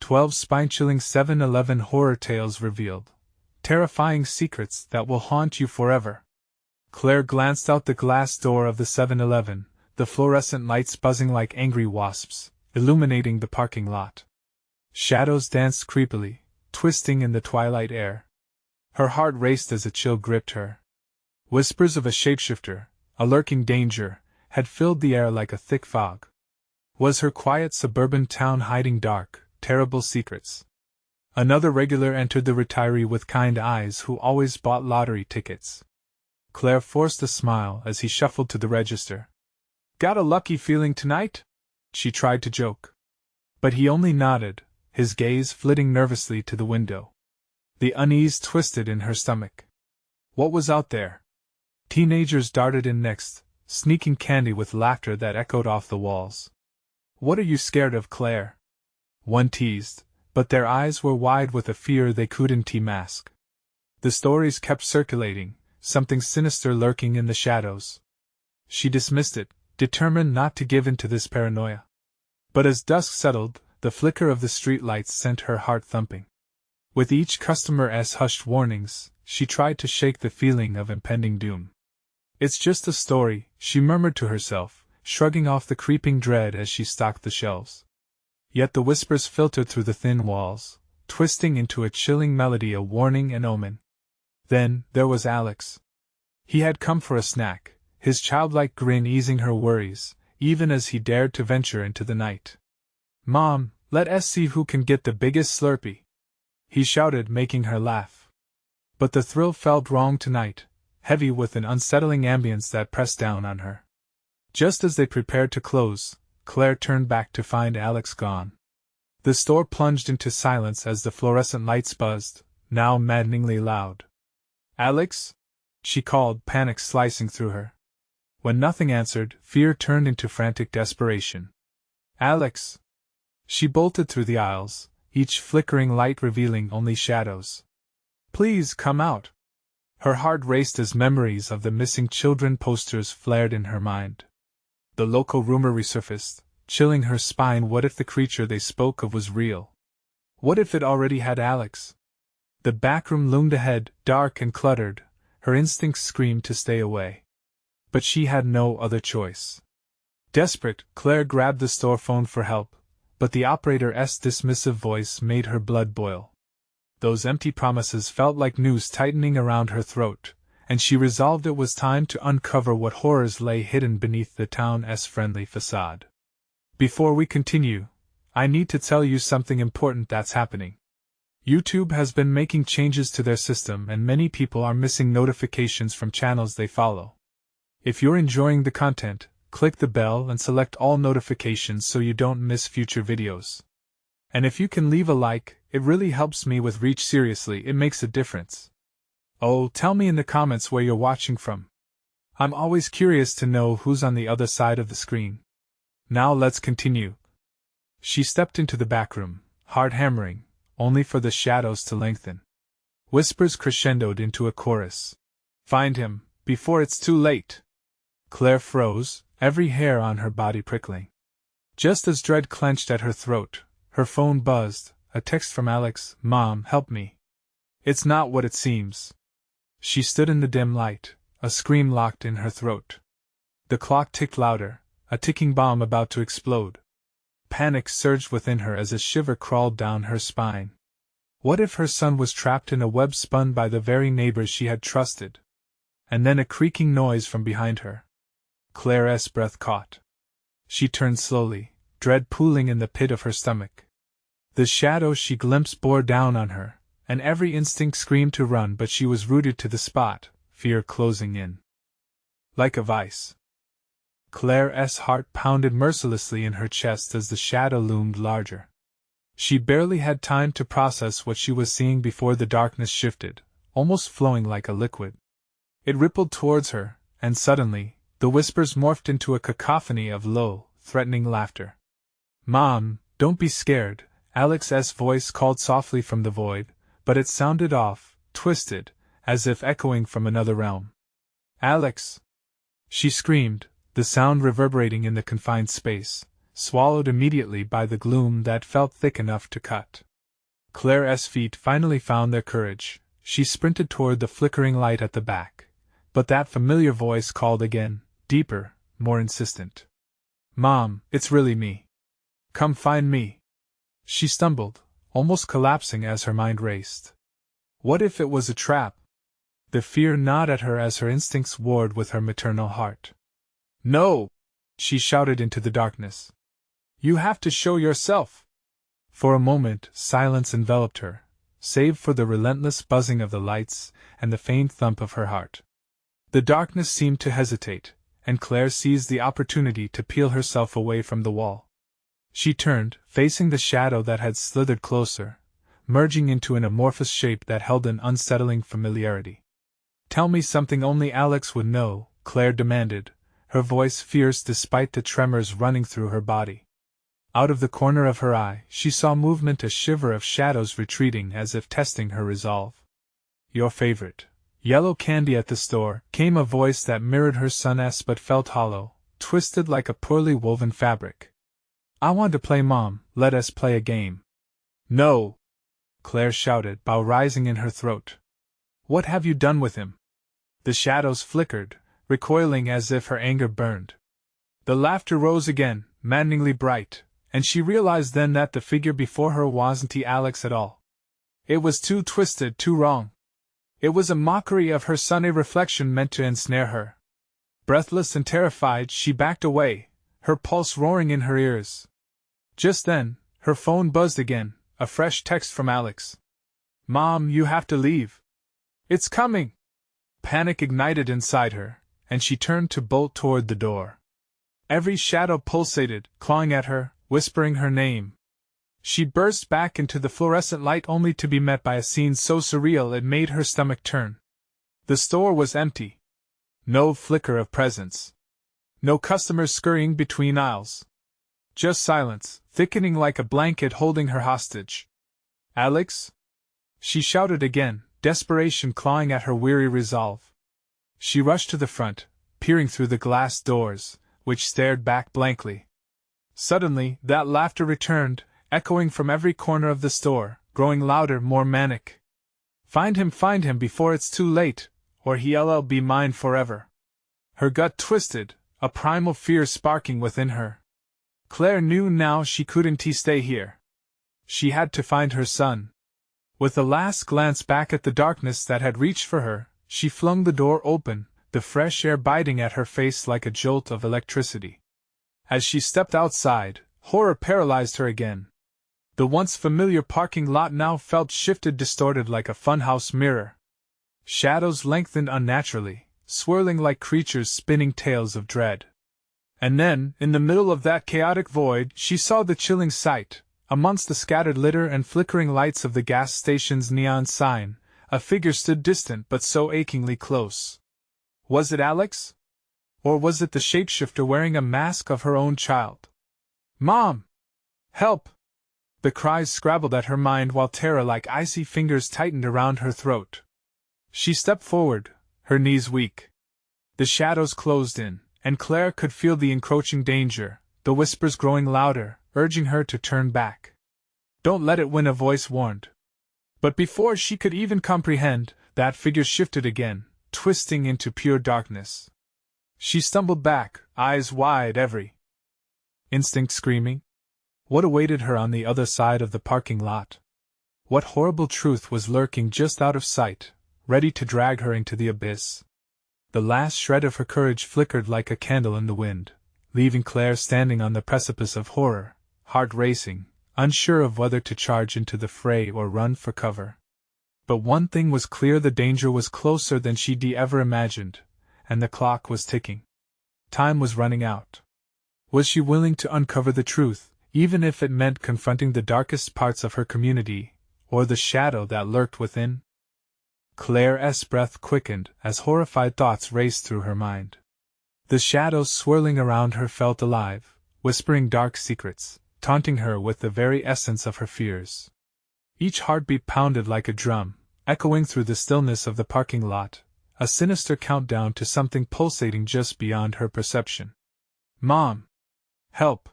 12 spine-chilling 7-Eleven horror tales revealed. Terrifying secrets that will haunt you forever. Claire glanced out the glass door of the 7-Eleven, the fluorescent lights buzzing like angry wasps, illuminating the parking lot. Shadows danced creepily, twisting in the twilight air. Her heart raced as a chill gripped her. Whispers of a shapeshifter, a lurking danger, had filled the air like a thick fog. Was her quiet suburban town hiding dark, terrible secrets? Another regular entered the retiree with kind eyes who always bought lottery tickets. Claire forced a smile as he shuffled to the register. "Got a lucky feeling tonight?" she tried to joke. But he only nodded, his gaze flitting nervously to the window. The unease twisted in her stomach. What was out there? Teenagers darted in next, sneaking candy with laughter that echoed off the walls. "What are you scared of, Claire?" one teased, but their eyes were wide with a fear they couldn't mask. The stories kept circulating, something sinister lurking in the shadows. She dismissed it, determined not to give in to this paranoia. But as dusk settled, the flicker of the street lights sent her heart thumping. With each customer's hushed warnings, she tried to shake the feeling of impending doom. "It's just a story," she murmured to herself, shrugging off the creeping dread as she stocked the shelves. Yet the whispers filtered through the thin walls, twisting into a chilling melody of warning and omen. Then, there was Alex. He had come for a snack, his childlike grin easing her worries, even as he dared to venture into the night. "Mom, let us see who can get the biggest Slurpee," he shouted, making her laugh. But the thrill felt wrong tonight, heavy with an unsettling ambience that pressed down on her. Just as they prepared to close, Claire turned back to find Alex gone. The store plunged into silence as the fluorescent lights buzzed, now maddeningly loud. "Alex?" she called, panic slicing through her. When nothing answered, fear turned into frantic desperation. "Alex!" She bolted through the aisles, each flickering light revealing only shadows. "Please come out!" Her heart raced as memories of the missing children posters flared in her mind. The local rumor resurfaced, chilling her spine. What if the creature they spoke of was real? What if it already had Alex? The backroom loomed ahead, dark and cluttered, her instincts screamed to stay away. But she had no other choice. Desperate, Claire grabbed the store phone for help, but the operator's dismissive voice made her blood boil. Those empty promises felt like noose tightening around her throat, and she resolved it was time to uncover what horrors lay hidden beneath the town's friendly facade. Before we continue, I need to tell you something important that's happening. YouTube has been making changes to their system and many people are missing notifications from channels they follow. If you're enjoying the content, click the bell and select all notifications so you don't miss future videos. And if you can leave a like, it really helps me with reach. Seriously, it makes a difference. Oh, tell me in the comments where you're watching from. I'm always curious to know who's on the other side of the screen. Now let's continue. She stepped into the back room, hard hammering, only for the shadows to lengthen. Whispers crescendoed into a chorus. "Find him, before it's too late!" Claire froze, every hair on her body prickling. Just as dread clenched at her throat, her phone buzzed, a text from Alex. "Mom, help me. It's not what it seems." She stood in the dim light, a scream locked in her throat. The clock ticked louder, a ticking bomb about to explode. Panic surged within her as a shiver crawled down her spine. What if her son was trapped in a web spun by the very neighbors she had trusted? And then a creaking noise from behind her. Claire's breath caught. She turned slowly, dread pooling in the pit of her stomach. The shadows she glimpsed bore down on her, and every instinct screamed to run, but she was rooted to the spot, fear closing in like a vice. Claire's heart pounded mercilessly in her chest as the shadow loomed larger. She barely had time to process what she was seeing before the darkness shifted, almost flowing like a liquid. It rippled towards her, and suddenly, the whispers morphed into a cacophony of low, threatening laughter. "Mom, don't be scared," Alex's voice called softly from the void, but it sounded off, twisted, as if echoing from another realm. "Alex!" she screamed, the sound reverberating in the confined space, swallowed immediately by the gloom that felt thick enough to cut. Claire's feet finally found their courage. She sprinted toward the flickering light at the back. But that familiar voice called again, deeper, more insistent. "Mom, it's really me. Come find me." She stumbled, almost collapsing as her mind raced. What if it was a trap? The fear gnawed at her as her instincts warred with her maternal heart. "No!" she shouted into the darkness. "You have to show yourself!" For a moment, silence enveloped her, save for the relentless buzzing of the lights and the faint thump of her heart. The darkness seemed to hesitate, and Claire seized the opportunity to peel herself away from the wall. She turned, facing the shadow that had slithered closer, merging into an amorphous shape that held an unsettling familiarity. "Tell me something only Alex would know," Claire demanded, her voice fierce despite the tremors running through her body. Out of the corner of her eye, she saw movement, a shiver of shadows retreating as if testing her resolve. "Your favorite yellow candy at the store," came a voice that mirrored her son's but felt hollow, twisted like a poorly woven fabric. "I want to play, Mom, let us play a game." "No!" Claire shouted, bow rising in her throat. "What have you done with him?" The shadows flickered, recoiling as if her anger burned. The laughter rose again, maddeningly bright, and she realized then that the figure before her wasn't Alex at all. It was too twisted, too wrong. It was a mockery of her son, a reflection meant to ensnare her. Breathless and terrified, she backed away, her pulse roaring in her ears. Just then, her phone buzzed again, a fresh text from Alex. "Mom, you have to leave. It's coming!" Panic ignited inside her, and she turned to bolt toward the door. Every shadow pulsated, clawing at her, whispering her name. She burst back into the fluorescent light only to be met by a scene so surreal it made her stomach turn. The store was empty. No flicker of presence. No customers scurrying between aisles. Just silence, thickening like a blanket holding her hostage. "Alex?" she shouted again, desperation clawing at her weary resolve. She rushed to the front, peering through the glass doors, which stared back blankly. Suddenly, that laughter returned, echoing from every corner of the store, growing louder, more manic. Find him before it's too late, or he'll be mine forever." Her gut twisted, a primal fear sparking within her. Claire knew now she couldn't stay here. She had to find her son. With a last glance back at the darkness that had reached for her, she flung the door open, the fresh air biting at her face like a jolt of electricity. As she stepped outside, horror paralyzed her again. The once familiar parking lot now felt shifted, distorted like a funhouse mirror. Shadows lengthened unnaturally, swirling like creatures spinning tales of dread. And then, in the middle of that chaotic void, she saw the chilling sight. Amongst the scattered litter and flickering lights of the gas station's neon sign, a figure stood distant but so achingly close. Was it Alex? Or was it the shapeshifter wearing a mask of her own child? "Mom! Help!" The cries scrabbled at her mind while terror like icy fingers tightened around her throat. She stepped forward, her knees weak. The shadows closed in, and Claire could feel the encroaching danger, the whispers growing louder, urging her to turn back. "Don't let it win," a voice warned. But before she could even comprehend, that figure shifted again, twisting into pure darkness. She stumbled back, eyes wide, every instinct screaming. What awaited her on the other side of the parking lot? What horrible truth was lurking just out of sight, ready to drag her into the abyss? The last shred of her courage flickered like a candle in the wind, leaving Claire standing on the precipice of horror, heart racing, unsure of whether to charge into the fray or run for cover. But one thing was clear: the danger was closer than she'd ever imagined, and the clock was ticking. Time was running out. Was she willing to uncover the truth, even if it meant confronting the darkest parts of her community, or the shadow that lurked within? Claire's breath quickened as horrified thoughts raced through her mind. The shadows swirling around her felt alive, whispering dark secrets, taunting her with the very essence of her fears. Each heartbeat pounded like a drum, echoing through the stillness of the parking lot, a sinister countdown to something pulsating just beyond her perception. "Mom! Help!"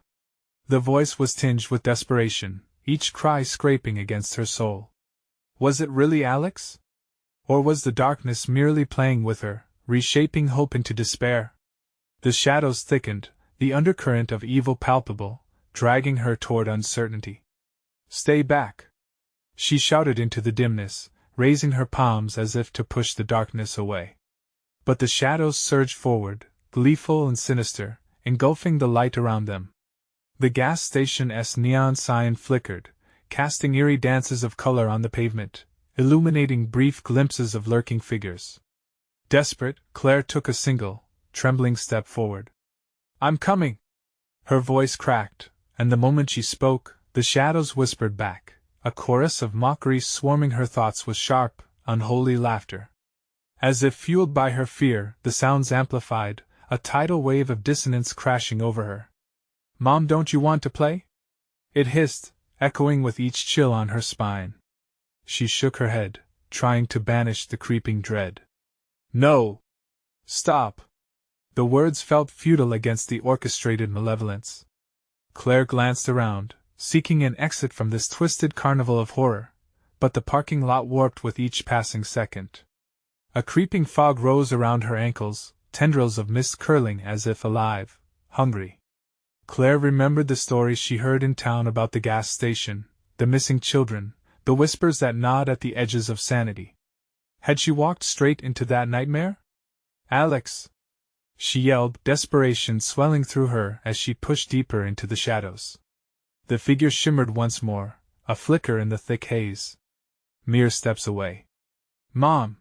The voice was tinged with desperation, each cry scraping against her soul. Was it really Alex? Or was the darkness merely playing with her, reshaping hope into despair? The shadows thickened, the undercurrent of evil palpable, dragging her toward uncertainty. Stay back! She shouted into the dimness, raising her palms as if to push the darkness away. But the shadows surged forward, gleeful and sinister, engulfing the light around them. The gas station's neon sign flickered, casting eerie dances of color on the pavement, illuminating brief glimpses of lurking figures. Desperate, Claire took a single, trembling step forward. I'm coming! Her voice cracked, and the moment she spoke, the shadows whispered back, a chorus of mockery swarming her thoughts with sharp, unholy laughter. As if fueled by her fear, the sounds amplified, a tidal wave of dissonance crashing over her. Mom, don't you want to play? It hissed, echoing with each chill on her spine. She shook her head, trying to banish the creeping dread. No! Stop! The words felt futile against the orchestrated malevolence. Claire glanced around, seeking an exit from this twisted carnival of horror, but the parking lot warped with each passing second. A creeping fog rose around her ankles, tendrils of mist curling as if alive, hungry. Claire remembered the stories she heard in town about the gas station, the missing children, the whispers that gnawed at the edges of sanity. Had she walked straight into that nightmare? Alex! She yelled, desperation swelling through her as she pushed deeper into the shadows. The figure shimmered once more, a flicker in the thick haze. Mere steps away. Mom!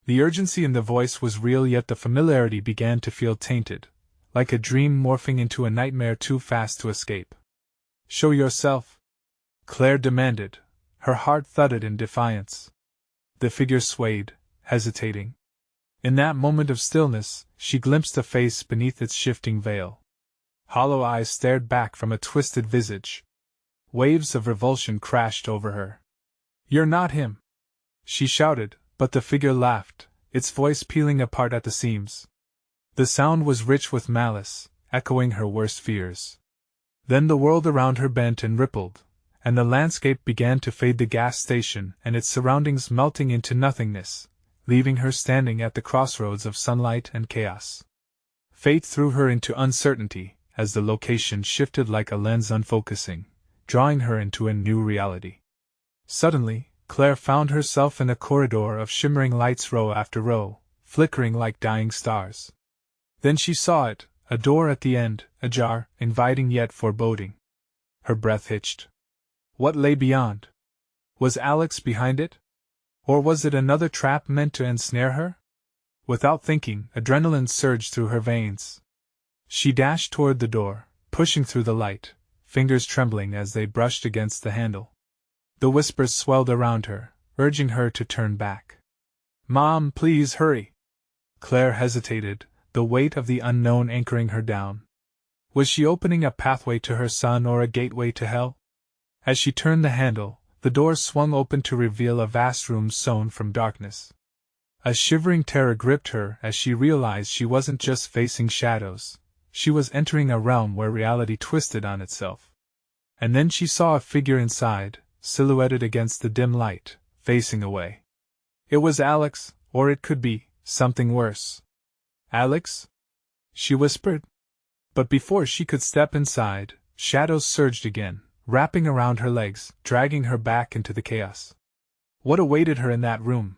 The urgency in the voice was real, yet the familiarity began to feel tainted, like a dream morphing into a nightmare too fast to escape. Show yourself! Claire demanded, her heart thudded in defiance. The figure swayed, hesitating. In that moment of stillness, she glimpsed a face beneath its shifting veil. Hollow eyes stared back from a twisted visage. Waves of revulsion crashed over her. You're not him! She shouted, but the figure laughed, its voice peeling apart at the seams. The sound was rich with malice, echoing her worst fears. Then the world around her bent and rippled, and the landscape began to fade, the gas station and its surroundings melting into nothingness, leaving her standing at the crossroads of sunlight and chaos. Fate threw her into uncertainty, as the location shifted like a lens unfocusing, drawing her into a new reality. Suddenly, Claire found herself in a corridor of shimmering lights, row after row, flickering like dying stars. Then she saw it, a door at the end, ajar, inviting yet foreboding. Her breath hitched. What lay beyond? Was Alex behind it? Or was it another trap meant to ensnare her? Without thinking, adrenaline surged through her veins. She dashed toward the door, pushing through the light, fingers trembling as they brushed against the handle. The whispers swelled around her, urging her to turn back. Mom, please hurry! Claire hesitated, the weight of the unknown anchoring her down. Was she opening a pathway to her son or a gateway to hell? As she turned the handle, the door swung open to reveal a vast room sown from darkness. A shivering terror gripped her as she realized she wasn't just facing shadows, she was entering a realm where reality twisted on itself. And then she saw a figure inside, silhouetted against the dim light, facing away. It was Alex, or it could be something worse. Alex? She whispered. But before she could step inside, shadows surged again, wrapping around her legs, dragging her back into the chaos. What awaited her in that room?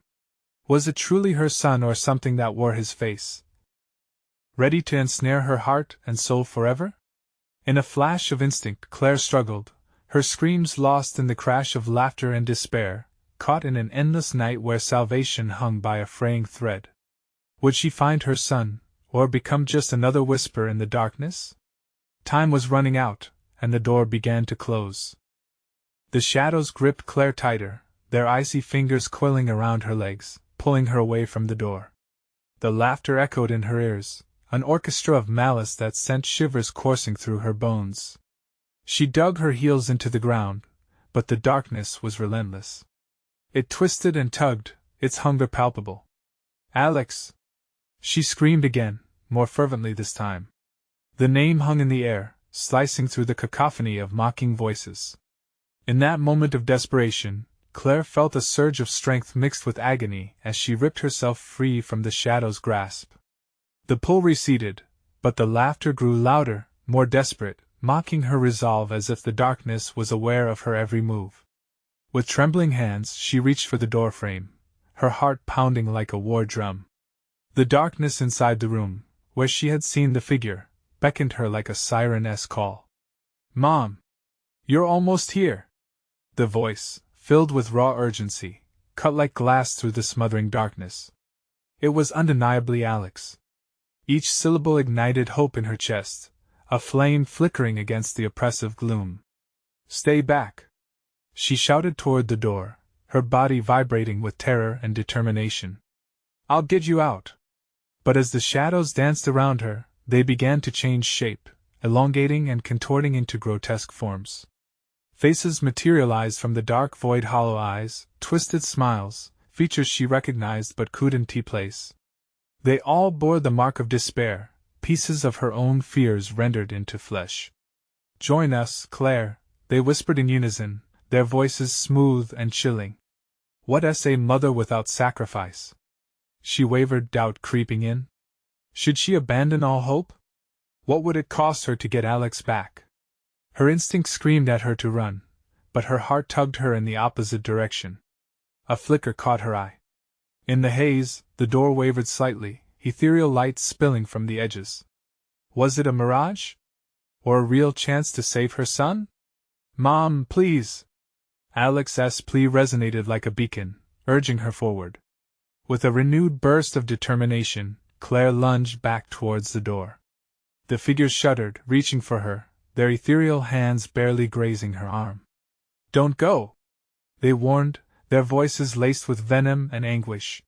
Was it truly her son or something that wore his face, ready to ensnare her heart and soul forever? In a flash of instinct, Claire struggled, her screams lost in the crash of laughter and despair, caught in an endless night where salvation hung by a fraying thread. Would she find her son, or become just another whisper in the darkness? Time was running out, and the door began to close. The shadows gripped Claire tighter, their icy fingers coiling around her legs, pulling her away from the door. The laughter echoed in her ears, an orchestra of malice that sent shivers coursing through her bones. She dug her heels into the ground, but the darkness was relentless. It twisted and tugged, its hunger palpable. Alex! She screamed again, more fervently this time. The name hung in the air, slicing through the cacophony of mocking voices. In that moment of desperation, Claire felt a surge of strength mixed with agony as she ripped herself free from the shadow's grasp. The pull receded, but the laughter grew louder, more desperate, mocking her resolve as if the darkness was aware of her every move. With trembling hands, she reached for the doorframe, her heart pounding like a war drum. The darkness inside the room, where she had seen the figure, beckoned her like a siren-esque call. "Mom! You're almost here!" The voice, filled with raw urgency, cut like glass through the smothering darkness. It was undeniably Alex. Each syllable ignited hope in her chest, a flame flickering against the oppressive gloom. "Stay back!" She shouted toward the door, her body vibrating with terror and determination. "I'll get you out!" But as the shadows danced around her, they began to change shape, elongating and contorting into grotesque forms. Faces materialized from the dark void, hollow eyes, twisted smiles, features she recognized but couldn't place. They all bore the mark of despair, pieces of her own fears rendered into flesh. "Join us, Claire," they whispered in unison, their voices smooth and chilling. "What's a mother without sacrifice?" She wavered, doubt creeping in. Should she abandon all hope? What would it cost her to get Alex back? Her instinct screamed at her to run, but her heart tugged her in the opposite direction. A flicker caught her eye. In the haze, the door wavered slightly, ethereal light spilling from the edges. Was it a mirage? Or a real chance to save her son? "Mom, please!" Alex's plea resonated like a beacon, urging her forward. With a renewed burst of determination, Claire lunged back towards the door. The figures shuddered, reaching for her, their ethereal hands barely grazing her arm. "Don't go!" they warned, their voices laced with venom and anguish.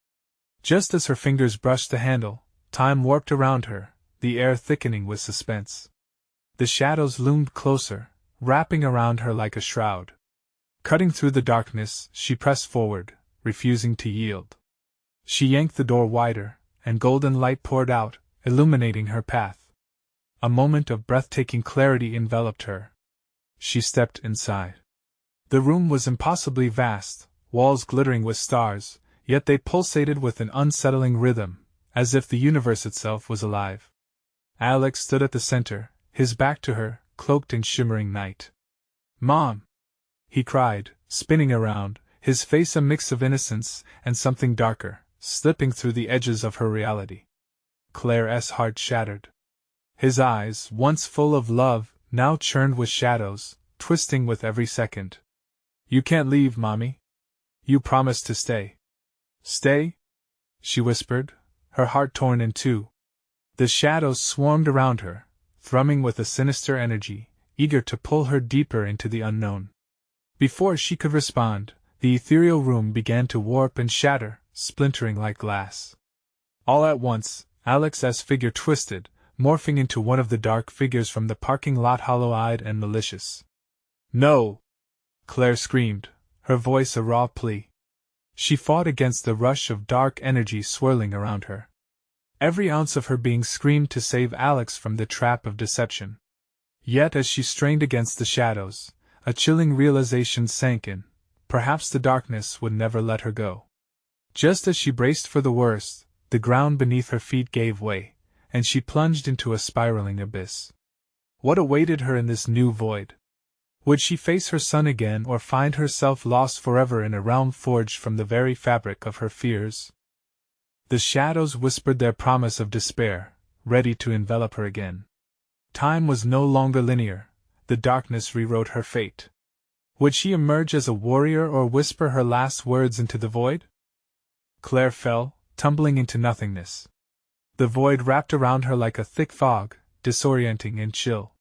Just as her fingers brushed the handle, time warped around her, the air thickening with suspense. The shadows loomed closer, wrapping around her like a shroud. Cutting through the darkness, she pressed forward, refusing to yield. She yanked the door wider, and golden light poured out, illuminating her path. A moment of breathtaking clarity enveloped her. She stepped inside. The room was impossibly vast, walls glittering with stars, yet they pulsated with an unsettling rhythm, as if the universe itself was alive. Alex stood at the center, his back to her, cloaked in shimmering night. "Mom!" he cried, spinning around, his face a mix of innocence and something darker, slipping through the edges of her reality. Claire's heart shattered. His eyes, once full of love, now churned with shadows, twisting with every second. "You can't leave, Mommy. You promised to stay." "Stay?" she whispered, her heart torn in two. The shadows swarmed around her, thrumming with a sinister energy, eager to pull her deeper into the unknown. Before she could respond, the ethereal room began to warp and shatter, splintering like glass. All at once, Alex's figure twisted, morphing into one of the dark figures from the parking lot, hollow-eyed and malicious. "No!" Claire screamed, her voice a raw plea. She fought against the rush of dark energy swirling around her. Every ounce of her being screamed to save Alex from the trap of deception. Yet as she strained against the shadows, a chilling realization sank in. Perhaps the darkness would never let her go. Just as she braced for the worst, the ground beneath her feet gave way, and she plunged into a spiraling abyss. What awaited her in this new void? Would she face her son again or find herself lost forever in a realm forged from the very fabric of her fears? The shadows whispered their promise of despair, ready to envelop her again. Time was no longer linear, the darkness rewrote her fate. Would she emerge as a warrior or whisper her last words into the void? Claire fell, tumbling into nothingness. The void wrapped around her like a thick fog, disorienting and chill.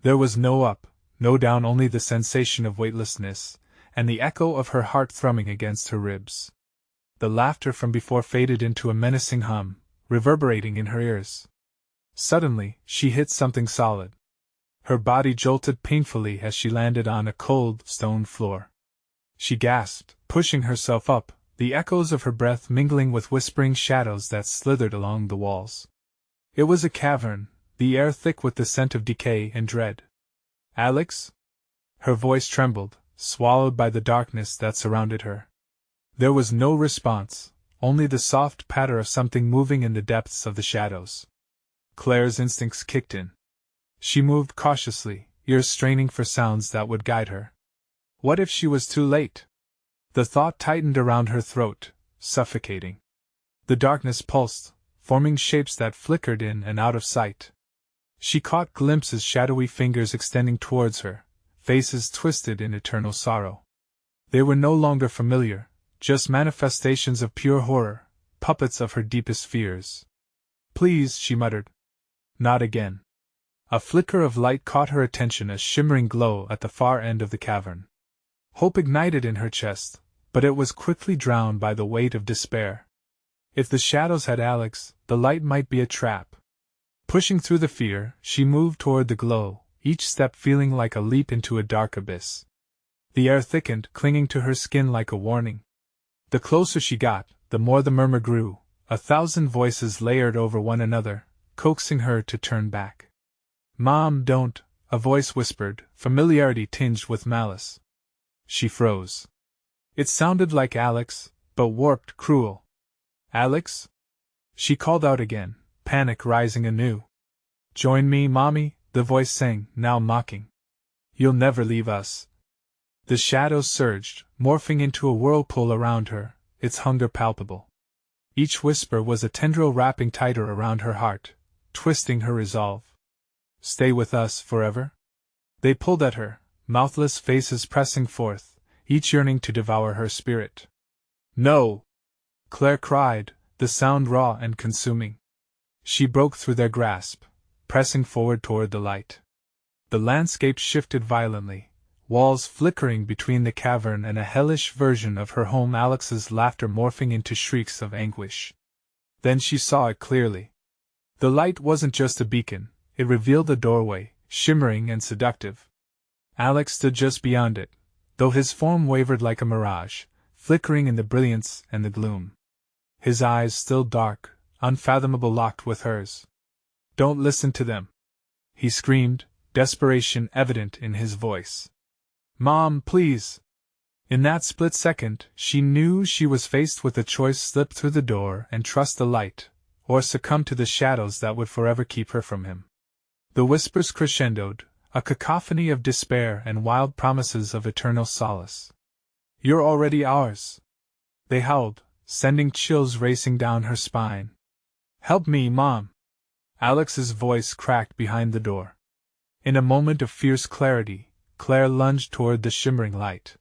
There was no up, no down, only the sensation of weightlessness, and the echo of her heart thrumming against her ribs. The laughter from before faded into a menacing hum, reverberating in her ears. Suddenly, she hit something solid. Her body jolted painfully as she landed on a cold, stone floor. She gasped, pushing herself up, the echoes of her breath mingling with whispering shadows that slithered along the walls. It was a cavern, the air thick with the scent of decay and dread. "Alex?" Her voice trembled, swallowed by the darkness that surrounded her. There was no response, only the soft patter of something moving in the depths of the shadows. Claire's instincts kicked in. She moved cautiously, ears straining for sounds that would guide her. What if she was too late? The thought tightened around her throat, suffocating. The darkness pulsed, forming shapes that flickered in and out of sight. She caught glimpses, shadowy fingers extending towards her, faces twisted in eternal sorrow. They were no longer familiar, just manifestations of pure horror, puppets of her deepest fears. "Please," she muttered. "Not again." A flicker of light caught her attention, a shimmering glow at the far end of the cavern. Hope ignited in her chest, but it was quickly drowned by the weight of despair. If the shadows had Alex, the light might be a trap. Pushing through the fear, she moved toward the glow, each step feeling like a leap into a dark abyss. The air thickened, clinging to her skin like a warning. The closer she got, the more the murmur grew, 1,000 voices layered over one another, coaxing her to turn back. "Mom, don't," a voice whispered, familiarity tinged with malice. She froze. It sounded like Alex, but warped, cruel. "Alex?" She called out again, panic rising anew. "Join me, Mommy," the voice sang, now mocking. "You'll never leave us." The shadows surged, morphing into a whirlpool around her, its hunger palpable. Each whisper was a tendril wrapping tighter around her heart, twisting her resolve. "Stay with us forever?" They pulled at her, mouthless faces pressing forth, each yearning to devour her spirit. "No!" Claire cried, the sound raw and consuming. She broke through their grasp, pressing forward toward the light. The landscape shifted violently, walls flickering between the cavern and a hellish version of her home, Alex's laughter morphing into shrieks of anguish. Then she saw it clearly. The light wasn't just a beacon, it revealed a doorway, shimmering and seductive. Alex stood just beyond it, though his form wavered like a mirage, flickering in the brilliance and the gloom. His eyes, still dark, unfathomable, locked with hers. "Don't listen to them!" he screamed, desperation evident in his voice. "Mom, please!" In that split second, she knew she was faced with a choice: slip through the door and trust the light, or succumb to the shadows that would forever keep her from him. The whispers crescendoed, a cacophony of despair and wild promises of eternal solace. "You're already ours!" they howled, sending chills racing down her spine. "Help me, Mom!" Alex's voice cracked behind the door. In a moment of fierce clarity, Claire lunged toward the shimmering light.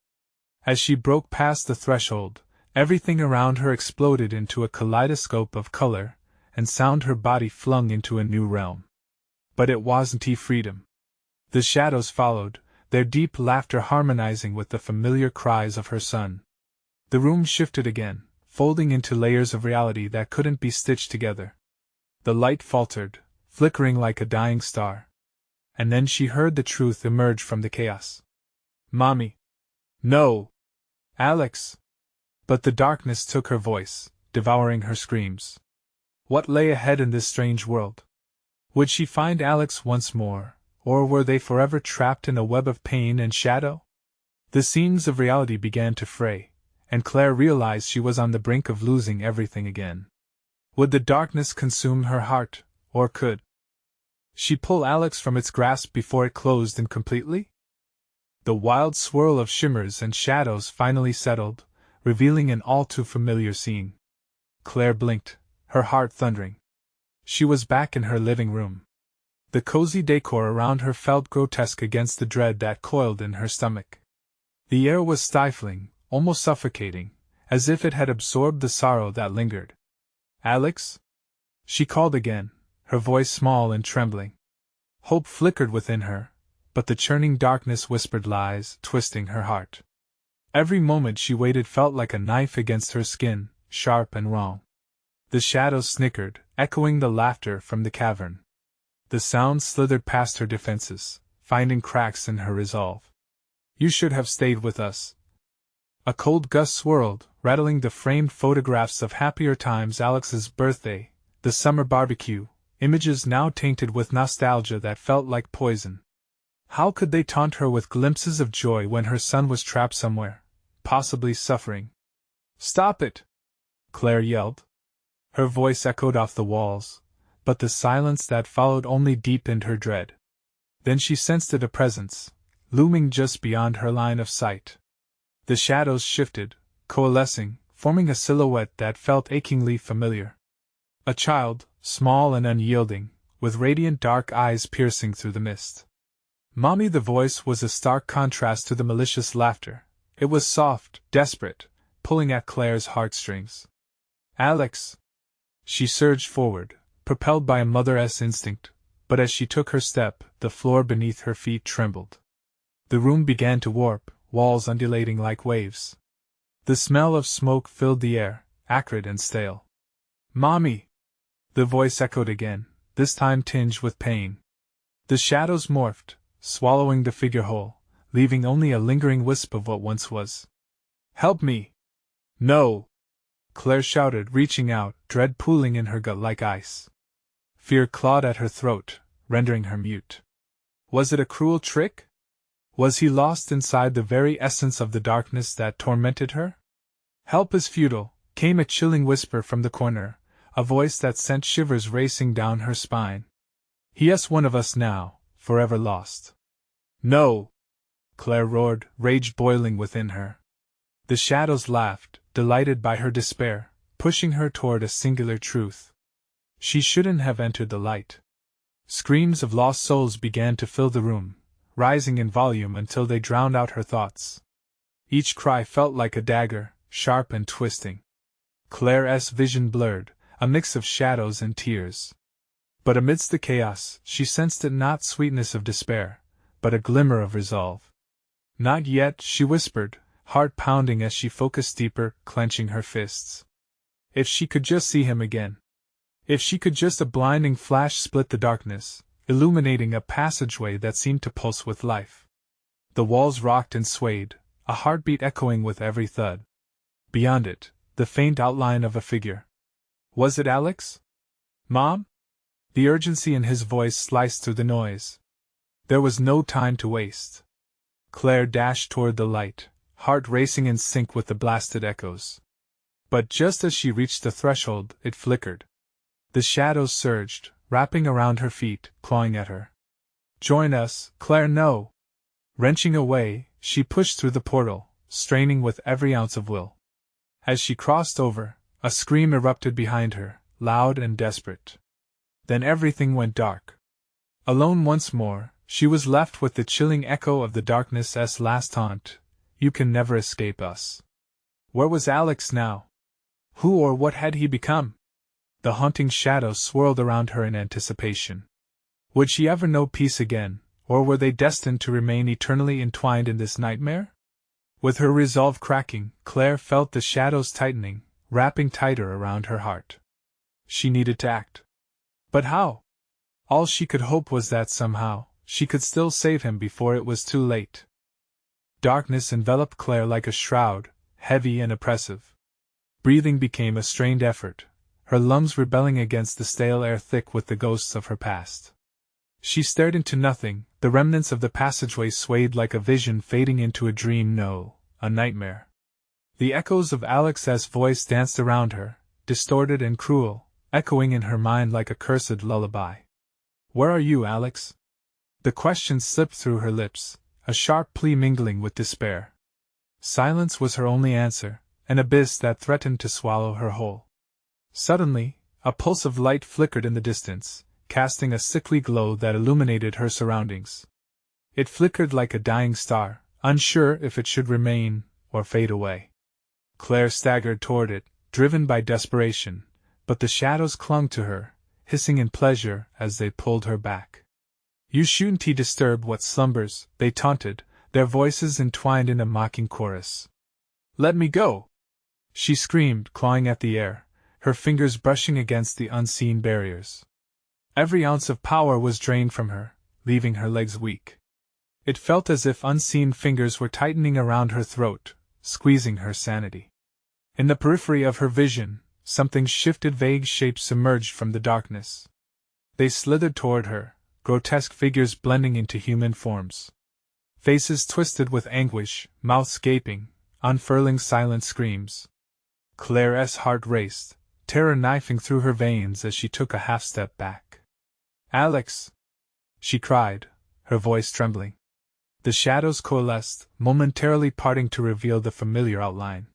As she broke past the threshold, everything around her exploded into a kaleidoscope of color and sound, her body flung into a new realm. But it wasn't freedom. The shadows followed, their deep laughter harmonizing with the familiar cries of her son. The room shifted again, folding into layers of reality that couldn't be stitched together. The light faltered, flickering like a dying star. And then she heard the truth emerge from the chaos. "Mommy!" "No!" "Alex!" But the darkness took her voice, devouring her screams. What lay ahead in this strange world? Would she find Alex once more, or were they forever trapped in a web of pain and shadow? The seams of reality began to fray, and Claire realized she was on the brink of losing everything again. Would the darkness consume her heart, or could she pull Alex from its grasp before it closed in completely? The wild swirl of shimmers and shadows finally settled, revealing an all too familiar scene. Claire blinked, her heart thundering. She was back in her living room. The cozy decor around her felt grotesque against the dread that coiled in her stomach. The air was stifling, almost suffocating, as if it had absorbed the sorrow that lingered. "Alex?" she called again, her voice small and trembling. Hope flickered within her, but the churning darkness whispered lies, twisting her heart. Every moment she waited felt like a knife against her skin, sharp and wrong. The shadows snickered, echoing the laughter from the cavern. The sound slithered past her defenses, finding cracks in her resolve. "You should have stayed with us." A cold gust swirled, rattling the framed photographs of happier times: Alex's birthday, the summer barbecue, images now tainted with nostalgia that felt like poison. How could they taunt her with glimpses of joy when her son was trapped somewhere, possibly suffering? "Stop it!" Claire yelled. Her voice echoed off the walls, but the silence that followed only deepened her dread. Then she sensed a presence, looming just beyond her line of sight. The shadows shifted, coalescing, forming a silhouette that felt achingly familiar. A child, small and unyielding, with radiant dark eyes piercing through the mist. "Mommy!" The voice was a stark contrast to the malicious laughter. It was soft, desperate, pulling at Claire's heartstrings. "Alex!" She surged forward, propelled by a mother's instinct, but as she took her step, the floor beneath her feet trembled. The room began to warp, walls undulating like waves. The smell of smoke filled the air, acrid and stale. "Mommy!" The voice echoed again, this time tinged with pain. The shadows morphed, swallowing the figure whole, leaving only a lingering wisp of what once was. "Help me!" "No!" Claire shouted, reaching out, dread pooling in her gut like ice. Fear clawed at her throat, rendering her mute. Was it a cruel trick? Was he lost inside the very essence of the darkness that tormented her? "Help is futile," came a chilling whisper from the corner, a voice that sent shivers racing down her spine. "He is one of us now, forever lost." "No!" Claire roared, rage boiling within her. The shadows laughed, delighted by her despair, pushing her toward a singular truth. She shouldn't have entered the light. Screams of lost souls began to fill the room, rising in volume until they drowned out her thoughts. Each cry felt like a dagger, sharp and twisting. Claire's vision blurred, a mix of shadows and tears. But amidst the chaos, she sensed it not sweetness of despair, but a glimmer of resolve. "Not yet," she whispered, heart pounding as she focused deeper, clenching her fists. If she could just see him again. If she could just. A blinding flash split the darkness, illuminating a passageway that seemed to pulse with life. The walls rocked and swayed, a heartbeat echoing with every thud. Beyond it, the faint outline of a figure. Was it Alex? "Mom?" The urgency in his voice sliced through the noise. There was no time to waste. Claire dashed toward the light, heart racing in sync with the blasted echoes. But just as she reached the threshold, it flickered. The shadows surged, wrapping around her feet, clawing at her. "Join us, Claire, no!" Wrenching away, she pushed through the portal, straining with every ounce of will. As she crossed over, a scream erupted behind her, loud and desperate. Then everything went dark. Alone once more, she was left with the chilling echo of the darkness's last taunt: "You can never escape us." Where was Alex now? Who or what had he become? The haunting shadows swirled around her in anticipation. Would she ever know peace again, or were they destined to remain eternally entwined in this nightmare? With her resolve cracking, Claire felt the shadows tightening, wrapping tighter around her heart. She needed to act. But how? All she could hope was that somehow, she could still save him before it was too late. Darkness enveloped Claire like a shroud, heavy and oppressive. Breathing became a strained effort, her lungs rebelling against the stale air thick with the ghosts of her past. She stared into nothing, the remnants of the passageway swayed like a vision fading into a dream, no, a nightmare. The echoes of Alex's voice danced around her, distorted and cruel, echoing in her mind like a cursed lullaby. "Where are you, Alex?" The question slipped through her lips, a sharp plea mingling with despair. Silence was her only answer, an abyss that threatened to swallow her whole. Suddenly, a pulse of light flickered in the distance, casting a sickly glow that illuminated her surroundings. It flickered like a dying star, unsure if it should remain or fade away. Claire staggered toward it, driven by desperation, but the shadows clung to her, hissing in pleasure as they pulled her back. "You shouldn't disturb what slumbers," they taunted, their voices entwined in a mocking chorus. "Let me go!" she screamed, clawing at the air, her fingers brushing against the unseen barriers. Every ounce of power was drained from her, leaving her legs weak. It felt as if unseen fingers were tightening around her throat, squeezing her sanity. In the periphery of her vision, something shifted, vague shapes emerged from the darkness. They slithered toward her, grotesque figures blending into human forms. Faces twisted with anguish, mouths gaping, unfurling silent screams. Claire's heart raced, terror knifing through her veins as she took a half-step back. "Alex!" she cried, her voice trembling. The shadows coalesced, momentarily parting to reveal the familiar outline.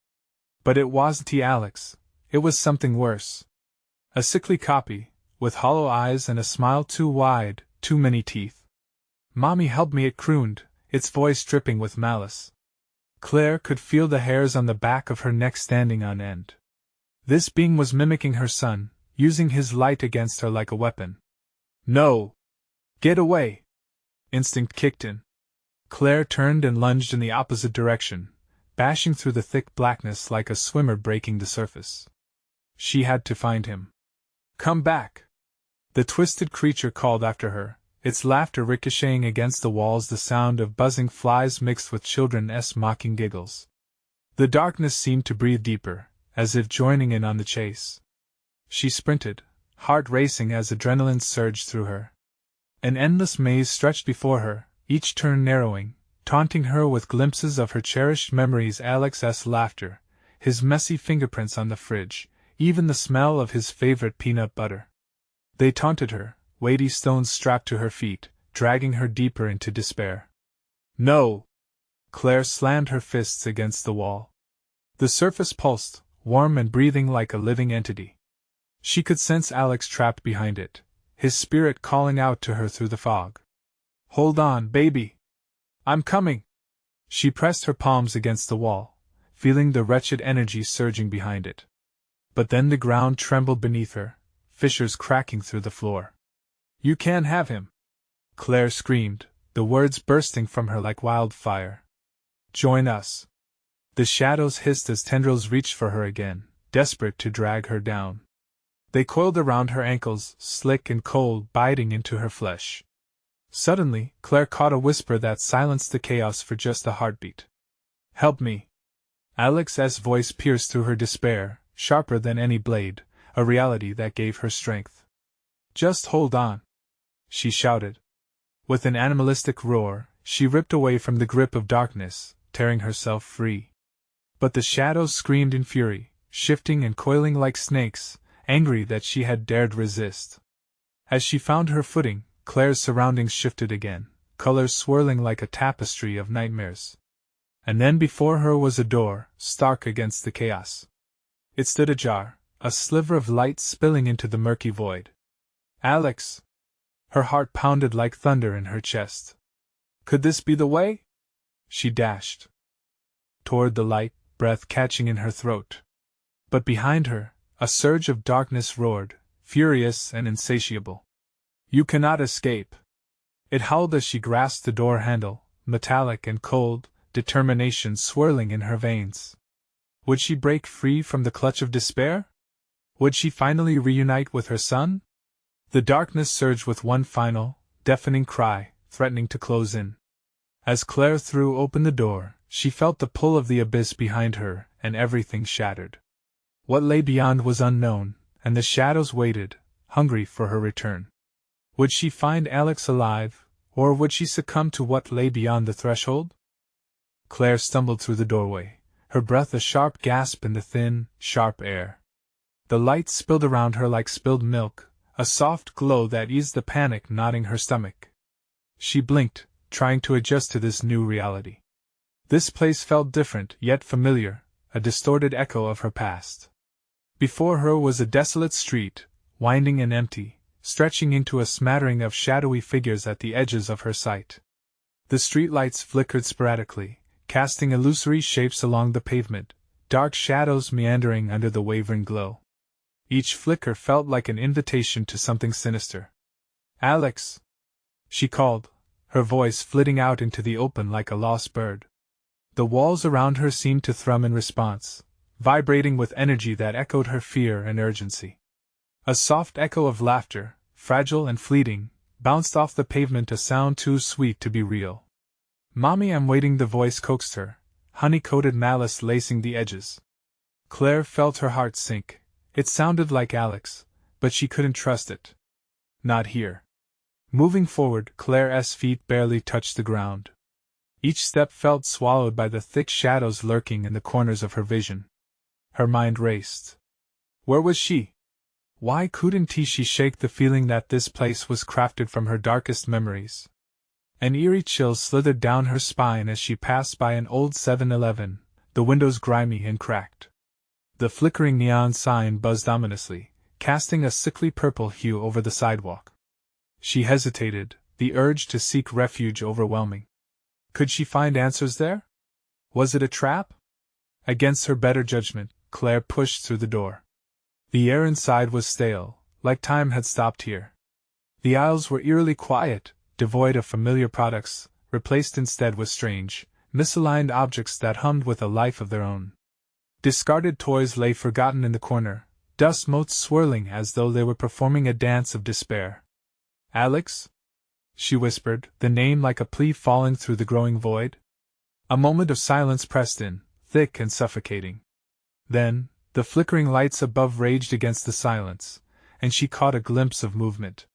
But it wasn't Alex, it was something worse. A sickly copy, with hollow eyes and a smile too wide, too many teeth. "Mommy, help me," it crooned, its voice dripping with malice. Claire could feel the hairs on the back of her neck standing on end. This being was mimicking her son, using his light against her like a weapon. "No! Get away!" Instinct kicked in. Claire turned and lunged in the opposite direction, bashing through the thick blackness like a swimmer breaking the surface. She had to find him. "Come back!" The twisted creature called after her, its laughter ricocheting against the walls, the sound of buzzing flies mixed with children's mocking giggles. The darkness seemed to breathe deeper, as if joining in on the chase. She sprinted, heart racing as adrenaline surged through her. An endless maze stretched before her, each turn narrowing, taunting her with glimpses of her cherished memories: Alex's laughter, his messy fingerprints on the fridge, even the smell of his favorite peanut butter. They taunted her, weighty stones strapped to her feet, dragging her deeper into despair. "No!" Claire slammed her fists against the wall. The surface pulsed, warm and breathing like a living entity. She could sense Alex trapped behind it, his spirit calling out to her through the fog. "Hold on, baby! I'm coming!" She pressed her palms against the wall, feeling the wretched energy surging behind it. But then the ground trembled beneath her, fissures cracking through the floor. "You can't have him!" Claire screamed, the words bursting from her like wildfire. "Join us!" The shadows hissed as tendrils reached for her again, desperate to drag her down. They coiled around her ankles, slick and cold, biting into her flesh. Suddenly, Claire caught a whisper that silenced the chaos for just a heartbeat. "Help me!" Alex's voice pierced through her despair, sharper than any blade, a reality that gave her strength. "Just hold on!" she shouted. With an animalistic roar, she ripped away from the grip of darkness, tearing herself free. But the shadows screamed in fury, shifting and coiling like snakes, angry that she had dared resist. As she found her footing, Claire's surroundings shifted again, colors swirling like a tapestry of nightmares. And then before her was a door, stark against the chaos. It stood ajar, a sliver of light spilling into the murky void. "Alex!" Her heart pounded like thunder in her chest. Could this be the way? She dashed toward the light, breath catching in her throat. But behind her, a surge of darkness roared, furious and insatiable. "You cannot escape!" It howled as she grasped the door handle, metallic and cold, determination swirling in her veins. Would she break free from the clutch of despair? Would she finally reunite with her son? The darkness surged with one final, deafening cry, threatening to close in. As Claire threw open the door, she felt the pull of the abyss behind her, and everything shattered. What lay beyond was unknown, and the shadows waited, hungry for her return. Would she find Alex alive, or would she succumb to what lay beyond the threshold? Claire stumbled through the doorway, her breath a sharp gasp in the thin, sharp air. The light spilled around her like spilled milk, a soft glow that eased the panic knotting her stomach. She blinked, trying to adjust to this new reality. This place felt different, yet familiar, a distorted echo of her past. Before her was a desolate street, winding and empty, stretching into a smattering of shadowy figures at the edges of her sight. The streetlights flickered sporadically, casting illusory shapes along the pavement, dark shadows meandering under the wavering glow. Each flicker felt like an invitation to something sinister. "Alex!" she called, her voice flitting out into the open like a lost bird. The walls around her seemed to thrum in response, vibrating with energy that echoed her fear and urgency. A soft echo of laughter, fragile and fleeting, bounced off the pavement, a sound too sweet to be real. "Mommy, I'm waiting," the voice coaxed her, honey-coated malice lacing the edges. Claire felt her heart sink. It sounded like Alex, but she couldn't trust it. Not here. Moving forward, Claire's feet barely touched the ground. Each step felt swallowed by the thick shadows lurking in the corners of her vision. Her mind raced. Where was she? Why couldn't she shake the feeling that this place was crafted from her darkest memories? An eerie chill slithered down her spine as she passed by an old 7-Eleven, the windows grimy and cracked. The flickering neon sign buzzed ominously, casting a sickly purple hue over the sidewalk. She hesitated, the urge to seek refuge overwhelming. Could she find answers there? Was it a trap? Against her better judgment, Claire pushed through the door. The air inside was stale, like time had stopped here. The aisles were eerily quiet, devoid of familiar products, replaced instead with strange, misaligned objects that hummed with a life of their own. Discarded toys lay forgotten in the corner, dust motes swirling as though they were performing a dance of despair. Alex? She whispered, the name like a plea falling through the growing void. A moment of silence pressed in, thick and suffocating. Then, the flickering lights above raged against the silence, and she caught a glimpse of movement.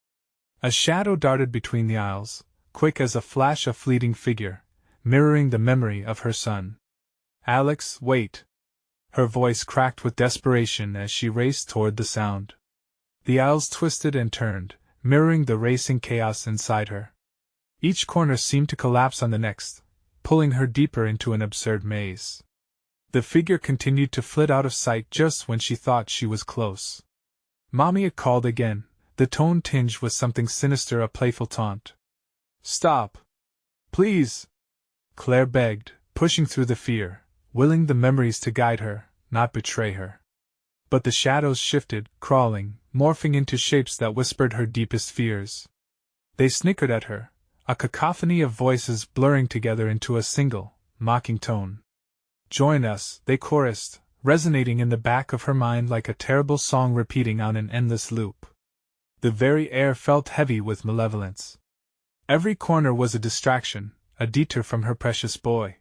A shadow darted between the aisles, quick as a flash, a fleeting figure, mirroring the memory of her son. Alex, wait! Her voice cracked with desperation as she raced toward the sound. The aisles twisted and turned, mirroring the racing chaos inside her. Each corner seemed to collapse on the next, pulling her deeper into an absurd maze. The figure continued to flit out of sight just when she thought she was close. Mommy, it called again, the tone tinged with something sinister, a playful taunt. Stop! Please! Claire begged, pushing through the fear, willing the memories to guide her, not betray her. But the shadows shifted, crawling, morphing into shapes that whispered her deepest fears. They snickered at her, a cacophony of voices blurring together into a single, mocking tone. Join us, they chorused, resonating in the back of her mind like a terrible song repeating on an endless loop. The very air felt heavy with malevolence. Every corner was a distraction, a detour from her precious boy.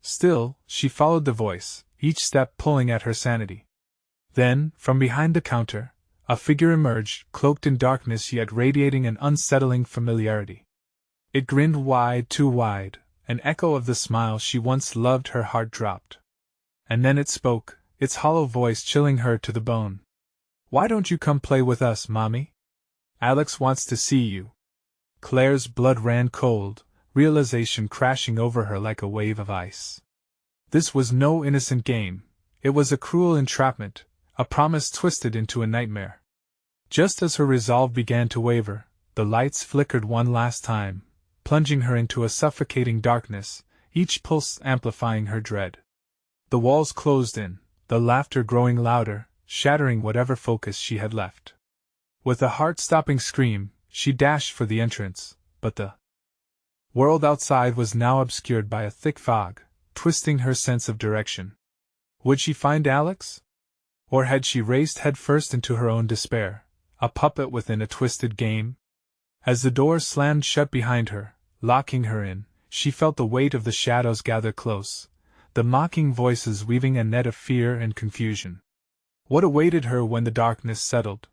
Still, she followed the voice, each step pulling at her sanity. Then, from behind the counter, a figure emerged, cloaked in darkness yet radiating an unsettling familiarity. It grinned wide, too wide, an echo of the smile she once loved. Her heart dropped. And then it spoke, its hollow voice chilling her to the bone. Why don't you come play with us, Mommy? Alex wants to see you. Claire's blood ran cold, realization crashing over her like a wave of ice. This was no innocent game, it was a cruel entrapment, a promise twisted into a nightmare. Just as her resolve began to waver, the lights flickered one last time, plunging her into a suffocating darkness, each pulse amplifying her dread. The walls closed in, the laughter growing louder, shattering whatever focus she had left. With a heart-stopping scream, she dashed for the entrance, but the world outside was now obscured by a thick fog, twisting her sense of direction. Would she find Alex? Or had she raced headfirst into her own despair, a puppet within a twisted game? As the door slammed shut behind her, locking her in, she felt the weight of the shadows gather close, the mocking voices weaving a net of fear and confusion. What awaited her when the darkness settled?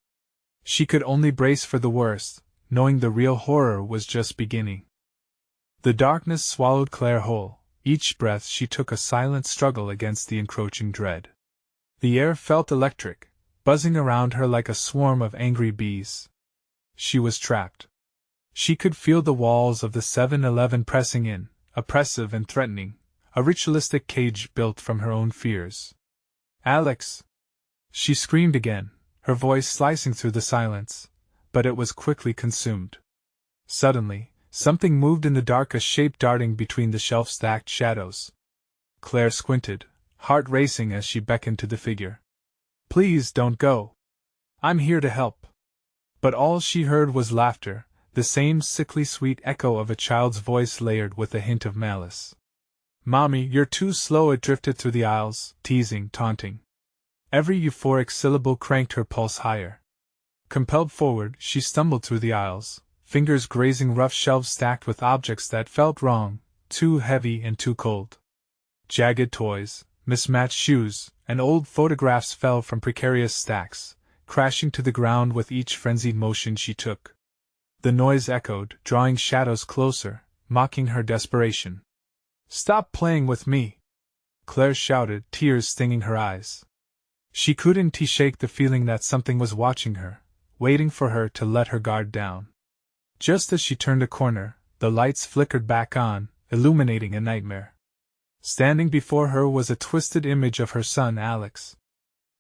She could only brace for the worst, knowing the real horror was just beginning. The darkness swallowed Claire whole, each breath she took a silent struggle against the encroaching dread. The air felt electric, buzzing around her like a swarm of angry bees. She was trapped. She could feel the walls of the 7-Eleven pressing in, oppressive and threatening, a ritualistic cage built from her own fears. Alex! She screamed again, her voice slicing through the silence, but it was quickly consumed. Suddenly, something moved in the dark, a shape darting between the shelf-stacked shadows. Claire squinted, heart racing as she beckoned to the figure. Please don't go. I'm here to help. But all she heard was laughter, the same sickly sweet echo of a child's voice layered with a hint of malice. Mommy, you're too slow. It drifted through the aisles, teasing, taunting. Every euphoric syllable cranked her pulse higher. Compelled forward, she stumbled through the aisles, fingers grazing rough shelves stacked with objects that felt wrong, too heavy and too cold. Jagged toys, mismatched shoes, and old photographs fell from precarious stacks, crashing to the ground with each frenzied motion she took. The noise echoed, drawing shadows closer, mocking her desperation. "Stop playing with me!" Claire shouted, tears stinging her eyes. She couldn't shake the feeling that something was watching her, waiting for her to let her guard down. Just as she turned a corner, the lights flickered back on, illuminating a nightmare. Standing before her was a twisted image of her son Alex.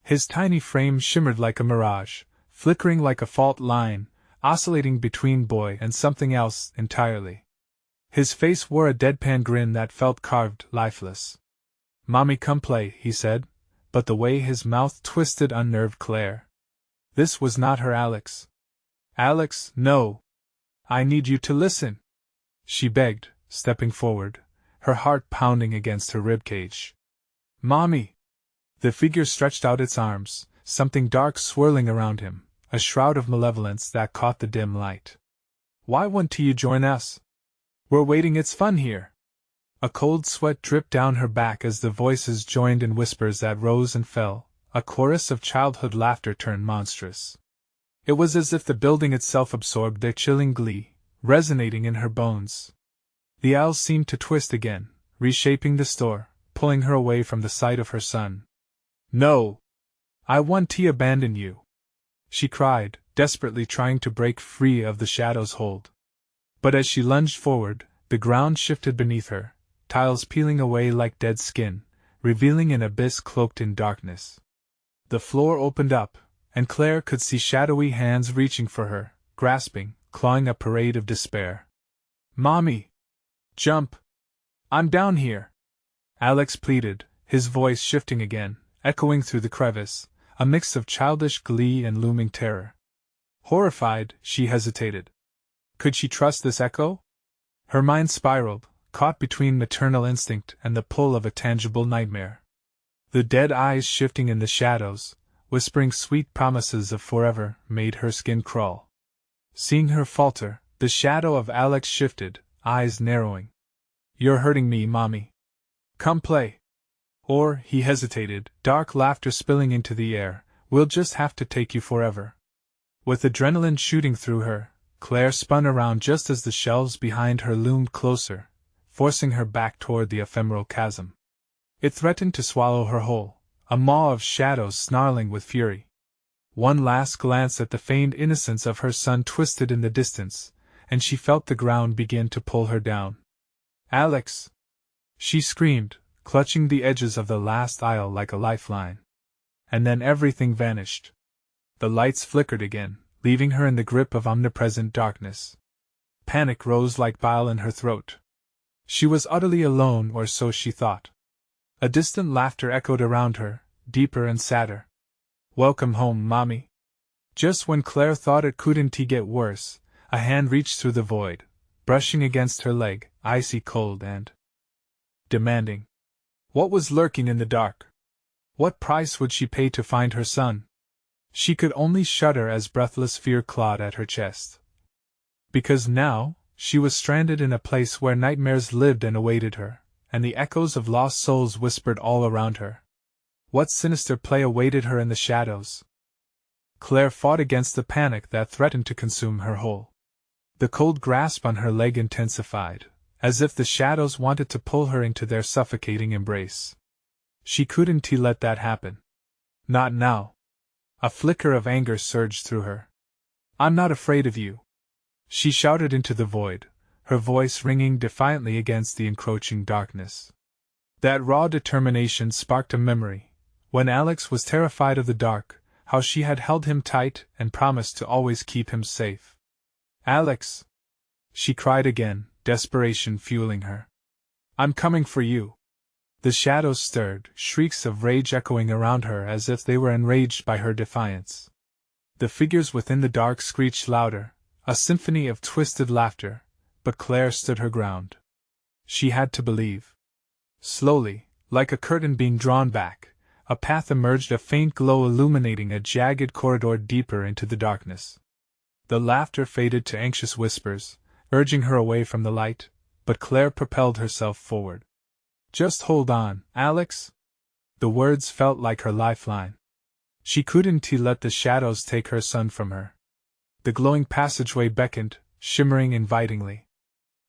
His tiny frame shimmered like a mirage, flickering like a fault line, oscillating between boy and something else entirely. His face wore a deadpan grin that felt carved, lifeless. "Mommy, come play," he said, but the way his mouth twisted unnerved Claire. This was not her Alex. "Alex, no! I need you to listen," she begged, stepping forward, her heart pounding against her ribcage. "Mommy!" The figure stretched out its arms, something dark swirling around him, a shroud of malevolence that caught the dim light. "Why won't you join us? We're waiting, it's fun here." A cold sweat dripped down her back as the voices joined in whispers that rose and fell, a chorus of childhood laughter turned monstrous. It was as if the building itself absorbed their chilling glee, resonating in her bones. The aisles seemed to twist again, reshaping the store, pulling her away from the sight of her son. "No! I won't abandon you!" she cried, desperately trying to break free of the shadow's hold. But as she lunged forward, the ground shifted beneath her, tiles peeling away like dead skin, revealing an abyss cloaked in darkness. The floor opened up, and Claire could see shadowy hands reaching for her, grasping, clawing, a parade of despair. "Mommy! Jump! I'm down here!" Alex pleaded, his voice shifting again, echoing through the crevice, a mix of childish glee and looming terror. Horrified, she hesitated. Could she trust this echo? Her mind spiraled, caught between maternal instinct and the pull of a tangible nightmare. The dead eyes shifting in the shadows, whispering sweet promises of forever, made her skin crawl. Seeing her falter, the shadow of Alex shifted, eyes narrowing. "You're hurting me, Mommy. Come play." Or, he hesitated, dark laughter spilling into the air, "We'll just have to take you forever." With adrenaline shooting through her, Claire spun around just as the shelves behind her loomed closer, forcing her back toward the ephemeral chasm. It threatened to swallow her whole, a maw of shadows snarling with fury. One last glance at the feigned innocence of her son twisted in the distance, and she felt the ground begin to pull her down. "Alex!" she screamed, clutching the edges of the last aisle like a lifeline. And then everything vanished. The lights flickered again, leaving her in the grip of omnipresent darkness. Panic rose like bile in her throat. She was utterly alone, or so she thought. A distant laughter echoed around her, deeper and sadder. "Welcome home, Mommy." Just when Claire thought it couldn't get worse, a hand reached through the void, brushing against her leg, icy cold and demanding. What was lurking in the dark? What price would she pay to find her son? She could only shudder as breathless fear clawed at her chest. Because now, she was stranded in a place where nightmares lived and awaited her, and the echoes of lost souls whispered all around her. What sinister play awaited her in the shadows? Claire fought against the panic that threatened to consume her whole. The cold grasp on her leg intensified, as if the shadows wanted to pull her into their suffocating embrace. She couldn't let that happen. Not now. A flicker of anger surged through her. "I'm not afraid of you," she shouted into the void, her voice ringing defiantly against the encroaching darkness. That raw determination sparked a memory. When Alex was terrified of the dark, how she had held him tight and promised to always keep him safe. "Alex!" she cried again, desperation fueling her. "I'm coming for you." The shadows stirred, shrieks of rage echoing around her as if they were enraged by her defiance. The figures within the dark screeched louder, a symphony of twisted laughter, but Claire stood her ground. She had to believe. Slowly, like a curtain being drawn back, a path emerged, a faint glow illuminating a jagged corridor deeper into the darkness. The laughter faded to anxious whispers, urging her away from the light, but Claire propelled herself forward. "Just hold on, Alex." The words felt like her lifeline. She couldn't let the shadows take her son from her. The glowing passageway beckoned, shimmering invitingly.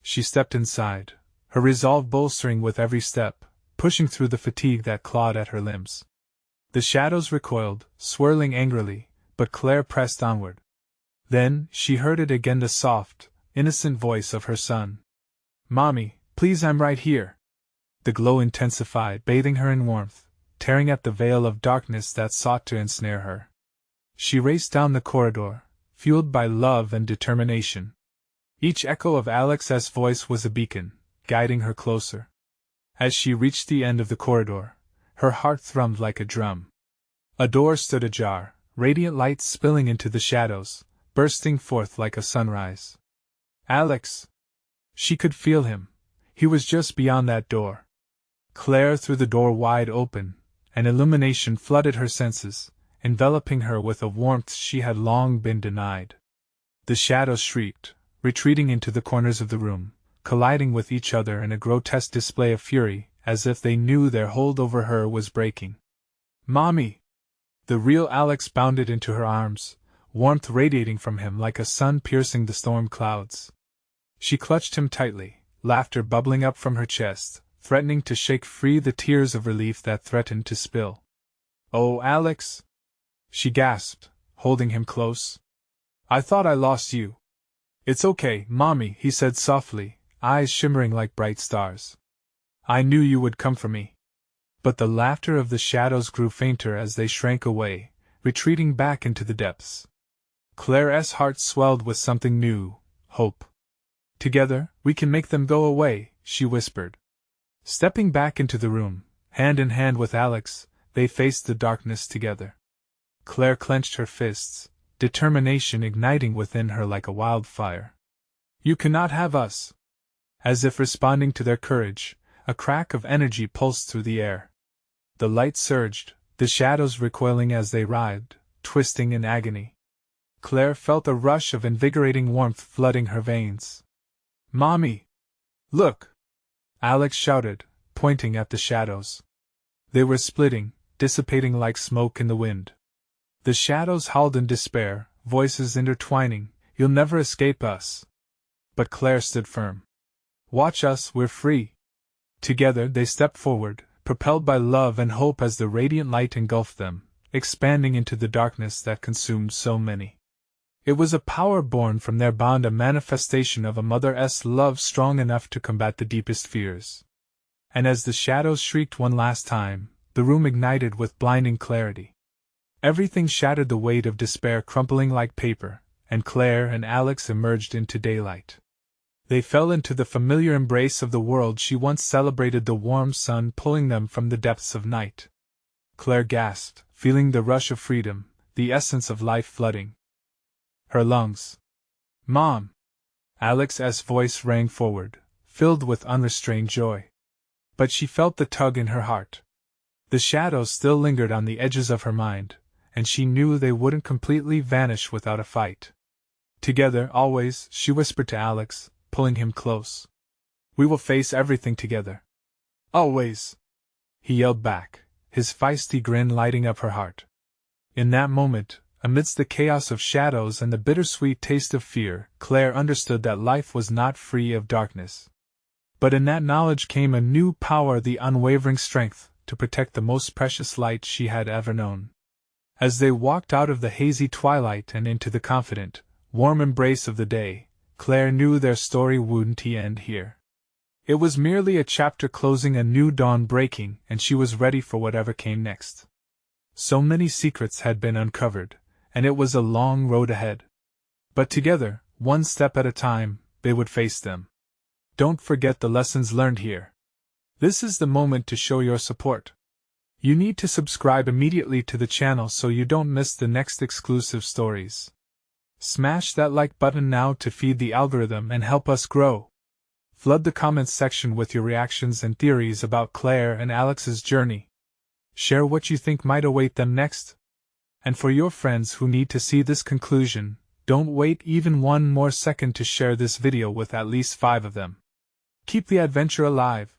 She stepped inside, her resolve bolstering with every step, pushing through the fatigue that clawed at her limbs. The shadows recoiled, swirling angrily, but Claire pressed onward. Then, she heard it again, the soft, innocent voice of her son. "Mommy, please, I'm right here." The glow intensified, bathing her in warmth, tearing at the veil of darkness that sought to ensnare her. She raced down the corridor, fueled by love and determination. Each echo of Alex's voice was a beacon, guiding her closer. As she reached the end of the corridor, her heart thrummed like a drum. A door stood ajar, radiant light spilling into the shadows, bursting forth like a sunrise. Alex! She could feel him. He was just beyond that door. Claire threw the door wide open, and illumination flooded her senses, enveloping her with a warmth she had long been denied. The shadows shrieked, retreating into the corners of the room, colliding with each other in a grotesque display of fury, as if they knew their hold over her was breaking. "Mommy!" The real Alex bounded into her arms, warmth radiating from him like a sun piercing the storm clouds. She clutched him tightly, laughter bubbling up from her chest, threatening to shake free the tears of relief that threatened to spill. "Oh, Alex!" she gasped, holding him close. "I thought I lost you." "It's okay, Mommy," he said softly, eyes shimmering like bright stars. "I knew you would come for me." But the laughter of the shadows grew fainter as they shrank away, retreating back into the depths. Claire's heart swelled with something new, hope. "Together, we can make them go away," she whispered. Stepping back into the room, hand in hand with Alex, they faced the darkness together. Claire clenched her fists, determination igniting within her like a wildfire. "You cannot have us!" As if responding to their courage, a crack of energy pulsed through the air. The light surged, the shadows recoiling as they writhed, twisting in agony. Claire felt a rush of invigorating warmth flooding her veins. "Mommy! Look!" Alex shouted, pointing at the shadows. They were splitting, dissipating like smoke in the wind. The shadows howled in despair, voices intertwining, "You'll never escape us." But Claire stood firm. "Watch us, we're free." Together they stepped forward, propelled by love and hope as the radiant light engulfed them, expanding into the darkness that consumed so many. It was a power born from their bond, a manifestation of a mother's love strong enough to combat the deepest fears. And as the shadows shrieked one last time, the room ignited with blinding clarity. Everything shattered, the weight of despair crumpling like paper, and Claire and Alex emerged into daylight. They fell into the familiar embrace of the world she once celebrated, the warm sun pulling them from the depths of night. Claire gasped, feeling the rush of freedom, the essence of life flooding her lungs. "Mom!" Alex's voice rang forward, filled with unrestrained joy. But she felt the tug in her heart. The shadows still lingered on the edges of her mind, and she knew they wouldn't completely vanish without a fight. "Together, always," she whispered to Alex, pulling him close. "We will face everything together." "Always!" he yelled back, his feisty grin lighting up her heart. In that moment, amidst the chaos of shadows and the bittersweet taste of fear, Claire understood that life was not free of darkness. But in that knowledge came a new power, the unwavering strength to protect the most precious light she had ever known. As they walked out of the hazy twilight and into the confident, warm embrace of the day, Claire knew their story wouldn't end here. It was merely a chapter closing, a new dawn breaking, and she was ready for whatever came next. So many secrets had been uncovered, and it was a long road ahead. But together, one step at a time, they would face them. Don't forget the lessons learned here. This is the moment to show your support. You need to subscribe immediately to the channel so you don't miss the next exclusive stories. Smash that like button now to feed the algorithm and help us grow. Flood the comments section with your reactions and theories about Claire and Alex's journey. Share what you think might await them next. And for your friends who need to see this conclusion, don't wait even one more second to share this video with at least 5 of them. Keep the adventure alive.